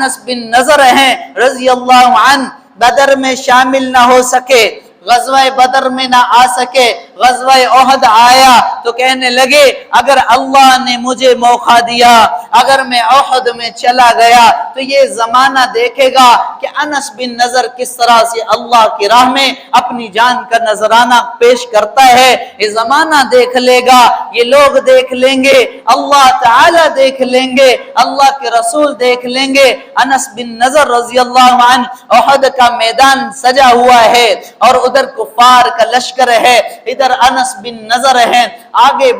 انس بن نضر ہیں رضی اللہ عنہ، بدر میں شامل نہ ہو سکے، غزوہ بدر میں نہ آ سکے، غزوہ احد آیا تو کہنے لگے اگر اللہ نے مجھے موقع دیا، اگر میں احد میں چلا گیا تو یہ زمانہ دیکھے گا کہ انس بن نضر کس طرح سے اللہ کی راہ میں اپنی جان کا نذرانہ پیش کرتا ہے، یہ زمانہ دیکھ لے گا، یہ لوگ دیکھ لیں گے، اللہ تعالی دیکھ لیں گے، اللہ کے رسول دیکھ لیں گے۔ انس بن نضر رضی اللہ عنہ احد کا میدان سجا ہوا ہے اور ادھر کفار کا لشکر ہے، ادھر انس بن نضر ہیں، آگے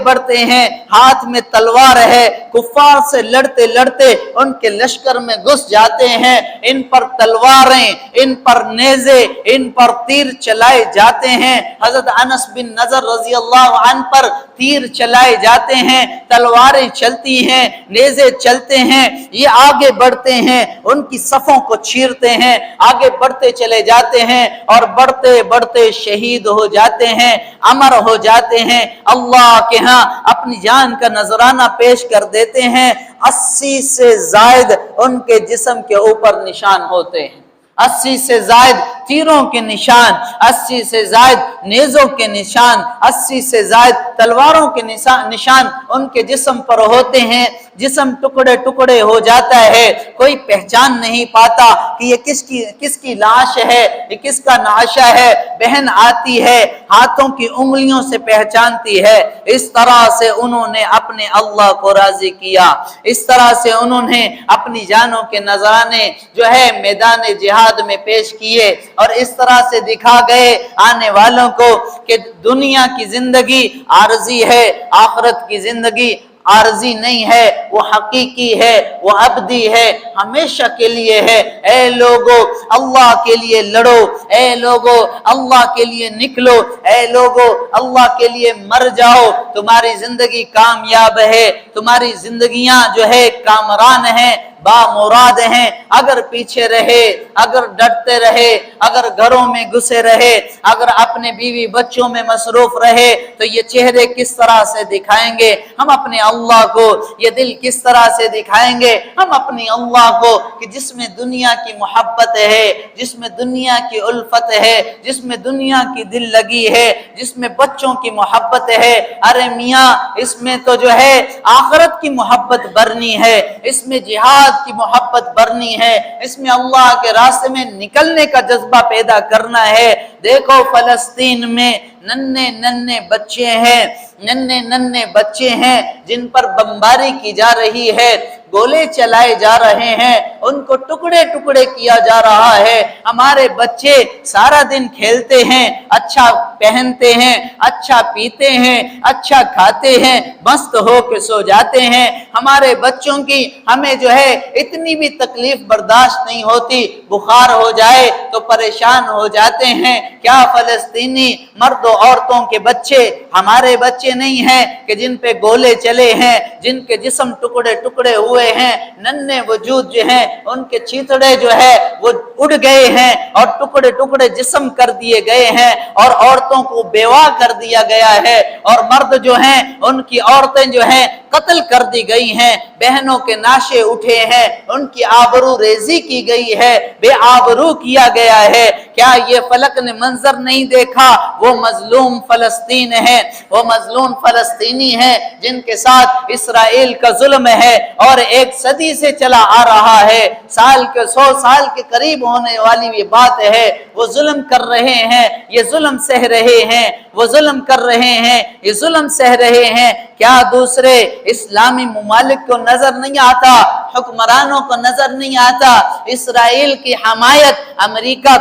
بڑھتے ہیں، ہاتھ میں تلوار ہے، کفار سے لڑتے لڑتے ان کے لشکر میں گھس جاتے ہیں، ان پر تلواریں، ان پر نیزے، ان پر تیر چلائے جاتے ہیں۔ حضرت انس بن نضر رضی اللہ عنہ پر تیر چلائے جاتے ہیں، تلواریں چلتی ہیں، نیزے چلتے ہیں، یہ آگے بڑھتے ہیں، ان کی صفوں کو چیرتے ہیں، آگے بڑھتے چلے جاتے ہیں اور بڑھتے بڑھتے شہید ہو جاتے ہیں، امر ہو جاتے ہیں، اللہ کے ہاں اپنی جان کا نذرانہ پیش کر دیتے ہیں۔ 80 سے زائد ان کے جسم کے اوپر نشان ہوتے ہیں، 80 سے زائد تیروں کے نشان، 80 سے زائد نیزوں کے نشان، 80 سے زائد تلواروں کے نشان ان کے جسم پر ہوتے ہیں۔ جسم ٹکڑے ٹکڑے ہو جاتا ہے، کوئی پہچان نہیں پاتا کہ یہ کس کی لاش ہے، یہ کس کا نعشہ ہے۔ بہن آتی ہے، ہاتھوں کی انگلیوں سے پہچانتی ہے۔ اس طرح سے انہوں نے اپنے اللہ کو راضی کیا، اس طرح سے انہوں نے اپنی جانوں کے نذرانے جو ہے میدان جہاد میں پیش کیے، اور اس طرح سے دکھا گئے آنے والوں کو کہ دنیا کی زندگی عارضی ہے، آخرت کی زندگی عارضی نہیں ہے، وہ حقیقی ہے، وہ ابدی ہے، ہمیشہ کے لیے ہے۔ اے لوگو اللہ کے لیے لڑو، اے لوگو اللہ کے لیے نکلو، اے لوگو اللہ کے لیے مر جاؤ، تمہاری زندگی کامیاب ہے، تمہاری زندگیاں جو ہے کامران ہیں، با مراد ہیں۔ اگر پیچھے رہے، اگر ڈرتے رہے، اگر گھروں میں گھسے رہے، اگر اپنے بیوی بچوں میں مصروف رہے تو یہ چہرے کس طرح سے دکھائیں گے ہم اپنے اللہ کو، یہ دل کس طرح سے دکھائیں گے ہم اپنی اللہ کو، کہ جس میں دنیا کی محبت ہے، جس میں دنیا کی الفت ہے، جس میں دنیا کی دل لگی ہے، جس میں بچوں کی محبت ہے۔ ارے میاں اس میں تو جو ہے آخرت کی محبت برنی ہے، اس میں جہاد کی محبت برنی ہے، اس میں اللہ کے راستے میں نکلنے کا جذبہ پیدا کرنا ہے۔ دیکھو فلسطین میں ننھے بچے ہیں جن پر بمباری کی جا رہی ہے، گولے چلائے جا رہے ہیں، ان کو ٹکڑے ٹکڑے کیا جا رہا ہے۔ ہمارے بچے سارا دن کھیلتے ہیں، اچھا پہنتے ہیں، اچھا پیتے ہیں، اچھا کھاتے ہیں، مست ہو کے سو جاتے ہیں۔ ہمارے بچوں کی ہمیں جو ہے اتنی بھی تکلیف برداشت نہیں ہوتی، بخار ہو جائے تو پریشان ہو جاتے ہیں۔ کیا فلسطینی مرد و عورتوں کے بچے ہمارے بچے نہیں ہیں کہ جن پہ گولے چلے ہیں، جن کے جسم ٹکڑے ٹکڑے ہوئے ہیں، ننھے وجود جو ہیں ان کے چیتڑے جو ہے وہ اڑ گئے ہیں اور ٹکڑے ٹکڑے جسم کر دیے گئے ہیں، اور عورتوں کو بیوہ کر دیا گیا ہے، اور مرد جو ہیں ان کی عورتیں جو ہیں قتل کر دی گئی ہیں، بہنوں کے ناشے اٹھے ہیں، ان کی آبرو ریزی کی گئی ہے، بے آبرو کیا گیا ہے۔ کیا یہ فلک نے منظر نہیں دیکھا؟ وہ مظلوم فلسطین ہے، وہ مظلوم فلسطینی ہیں جن کے ساتھ اسرائیل کا ظلم ہے اور 1 صدی سے چلا آ رہا ہے، 100 سال کے قریب ہونے والی یہ بات ہے۔ وہ ظلم کر رہے ہیں، یہ ظلم سہ رہے ہیں، وہ ظلم کر رہے ہیں، یہ ظلم سہ رہے ہیں۔ کیا دوسرے اسلامی ممالک کو نظر نہیں آتا، حکمرانوں کو نظر نہیں آتا؟ اسرائیل کی حمایت امریکہ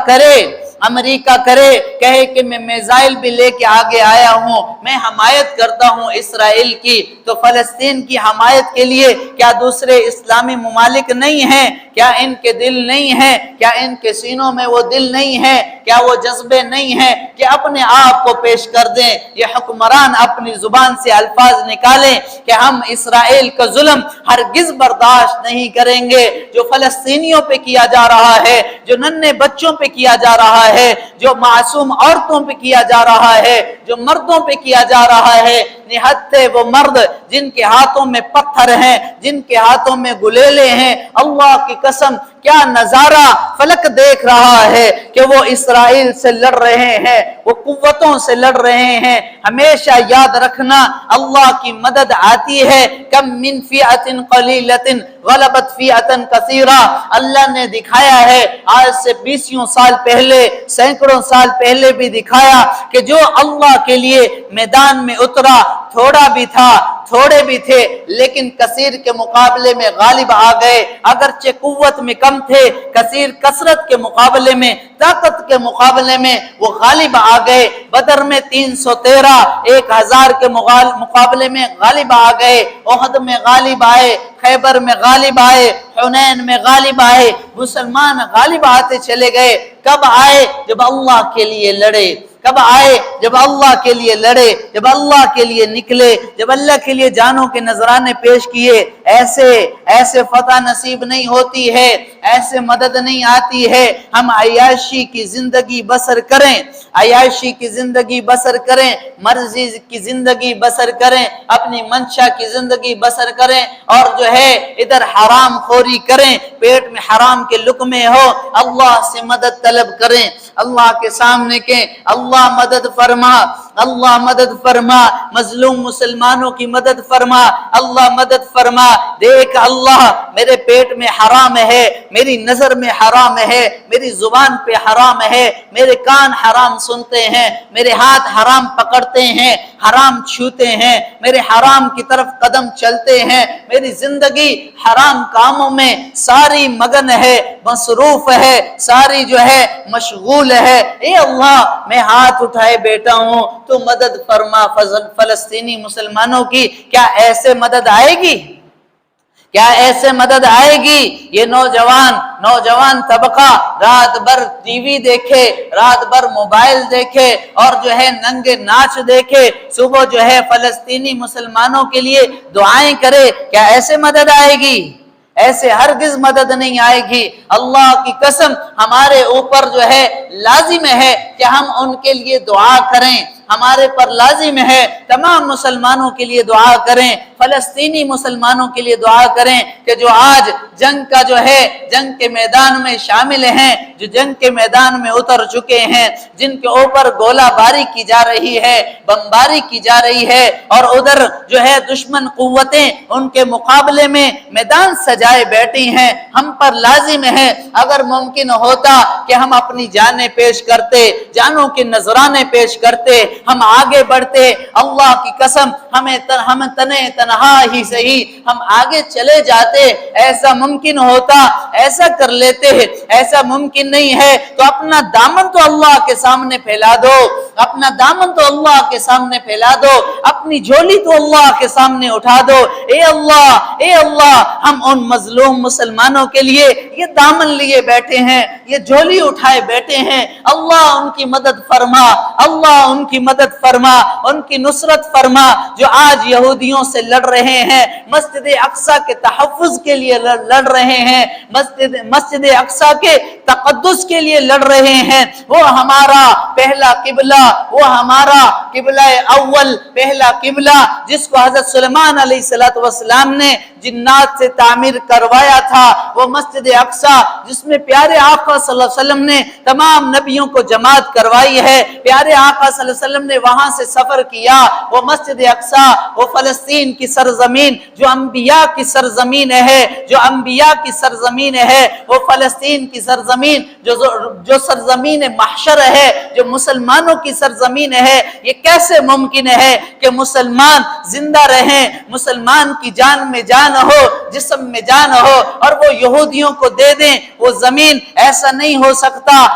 کرے، کہے کہ میں میزائل بھی لے کے آگے آیا ہوں، میں حمایت کرتا ہوں اسرائیل کی، تو فلسطین کی حمایت کے لیے کیا دوسرے اسلامی ممالک نہیں ہیں؟ کیا ان کے دل نہیں ہیں؟ کیا ان کے سینوں میں وہ دل نہیں ہے؟ کیا وہ جذبے نہیں ہیں کہ اپنے آپ کو پیش کر دیں؟ یہ حکمران اپنی زبان سے الفاظ نکالیں کہ ہم اسرائیل کا ظلم ہرگز برداشت نہیں کریں گے، جو فلسطینیوں پہ کیا جا رہا ہے، جو ننھے بچوں پہ کیا جا رہا ہے، جو معصوم عورتوں پہ کیا جا رہا ہے، جو مردوں پہ کیا جا رہا ہے، نہت تھے وہ مرد جن کے ہاتھوں میں پتھر ہیں، جن کے ہاتھوں میں گلیلے ہیں۔ اللہ کی قسم کیا نظارہ فلک دیکھ رہا ہے کہ وہ اسرائیل سے لڑ رہے ہیں، وہ قوتوں سے لڑ رہے ہیں۔ ہمیشہ یاد رکھنا اللہ کی مدد آتی ہے، کم من فئۃ قلیلۃ غلبت فئۃ کثیرہ۔ اللہ نے دکھایا ہے آج سے 20 سال پہلے، سینکڑوں سال پہلے بھی دکھایا کہ جو اللہ کے لیے میدان میں اترا، تھوڑا بھی تھا، تھوڑے بھی تھے، لیکن کثیر کے مقابلے میں غالب آ گئے۔ اگرچہ قوت میں کم تھے، کثیر کثرت کے مقابلے میں، طاقت کے مقابلے میں وہ غالب آ گئے۔ بدر میں 313 1000 کے مقابلے میں غالب آ گئے، احد میں غالب آئے، خیبر میں غالب آئے، حنین میں غالب آئے۔ مسلمان غالب آتے چلے گئے۔ کب آئے؟ جب اللہ کے لیے لڑے۔ کب آئے؟ جب اللہ کے لیے لڑے، جب اللہ کے لیے نکلے، جب اللہ کے لیے جانوں کے نذرانے پیش کیے۔ ایسے فتح نصیب نہیں ہوتی ہے، ایسے مدد نہیں آتی ہے۔ ہم عیاشی کی زندگی بسر کریں، عیاشی کی زندگی بسر کریں، مرضی کی زندگی بسر کریں، اپنی منشا کی زندگی بسر کریں، اور جو ہے ادھر حرام خوری کریں، پیٹ میں حرام کے لقمے ہو، اللہ سے مدد طلب کریں، اللہ کے سامنے کہ اللہ مدد فرما، اللہ مدد فرما، مظلوم مسلمانوں کی مدد فرما، اللہ مدد فرما۔ دیکھ اللہ میرے پیٹ میں حرام ہے، میری نظر میں حرام ہے، میری زبان پہ حرام ہے، میرے کان حرام سنتے ہیں، میرے ہاتھ حرام پکڑتے ہیں، حرام چھوتے ہیں، میرے حرام کی طرف قدم چلتے ہیں، میری زندگی حرام کاموں میں ساری مگن ہے، مصروف ہے، ساری جو ہے مشغول ہے۔ اے اللہ میں ہاتھ اٹھائے بیٹا ہوں، تو مدد فرما فلسطینی مسلمانوں کی۔ کیا ایسے مدد آئے گی؟ کیا ایسے مدد آئے گی؟ یہ نوجوان طبقہ رات بھر ٹی وی دیکھے، رات بھر موبائل دیکھے، اور جو ہے ننگے ناچ دیکھے، صبح جو ہے فلسطینی مسلمانوں کے لیے دعائیں کرے۔ کیا ایسے مدد آئے گی؟ ایسے ہرگز مدد نہیں آئے گی۔ اللہ کی قسم ہمارے اوپر جو ہے لازم ہے کہ ہم ان کے لیے دعا کریں، ہمارے پر لازم ہے تمام مسلمانوں کے لیے دعا کریں، فلسطینی مسلمانوں کے لیے دعا کریں کہ جو آج جنگ کا جو ہے جنگ کے میدان میں شامل ہیں، جو جنگ کے میدان میں اتر چکے ہیں، جن کے اوپر گولہ باری کی جا رہی ہے، بمباری کی جا رہی ہے، اور ادھر جو ہے دشمن قوتیں ان کے مقابلے میں میدان سجائے بیٹھی ہیں۔ ہم پر لازم ہے اگر ممکن ہوتا کہ ہم اپنی جانیں پیش کرتے، جانوں کے نذرانے پیش کرتے، ہم آگے بڑھتے۔ اللہ کی قسم ہم تنے تنہا ہی صحیح ہم آگے چلے جاتے۔ ایسا ممکن ہوتا، ایسا کر لیتے۔ ایسا ممکن نہیں ہے تو اپنا دامن تو اللہ کے سامنے پھیلا دو، اپنا دامن تو اللہ کے سامنے پھیلا دو، اپنی جھولی تو اللہ کے سامنے اٹھا دو۔ اے اللہ ہم ان مظلوم مسلمانوں کے لیے یہ دامن لیے بیٹھے ہیں، یہ جھولی اٹھائے بیٹھے ہیں۔ اللہ ان کی مدد فرما، اللہ ان کی مدد فرما، ان کی نصرت فرما، جو آج یہودیوں سے لڑ رہے ہیں، مسجد اقصی کے تحفظ کے لیے لڑ رہے ہیں، مسجد اقصی کے تقدس کے لیے لڑ رہے ہیں۔ وہ ہمارا پہلا قبلہ، وہ ہمارا قبلہ اول، پہلا قبلہ جس کو حضرت سلیمان علیہ السلام نے جنات سے تعمیر کروایا تھا، وہ مسجد اقصی جس میں پیارے آقا صلی اللہ علیہ وسلم نے تمام نبیوں کو جماعت کروائی ہے، پیارے آقا صلی اللہ علیہ وسلم نے وہاں سے سفر کیا۔ وہ مسجد اقصی، وہ فلسطین کی سرزمین جو انبیاء کی سرزمین ہے، جو انبیاء کی سرزمین ہے، وہ فلسطین کی سرزمین جو سرزمین محشر ہے، جو مسلمانوں کی سرزمین ہے۔ یہ کیسے ممکن ہے کہ مسلمان زندہ رہیں، مسلمان کی جان میں جان ہو، جسم میں جان ہو، اور وہ یہودیوں کو دے دیں وہ زمین؟ ایسا نہیں ہو سکتا۔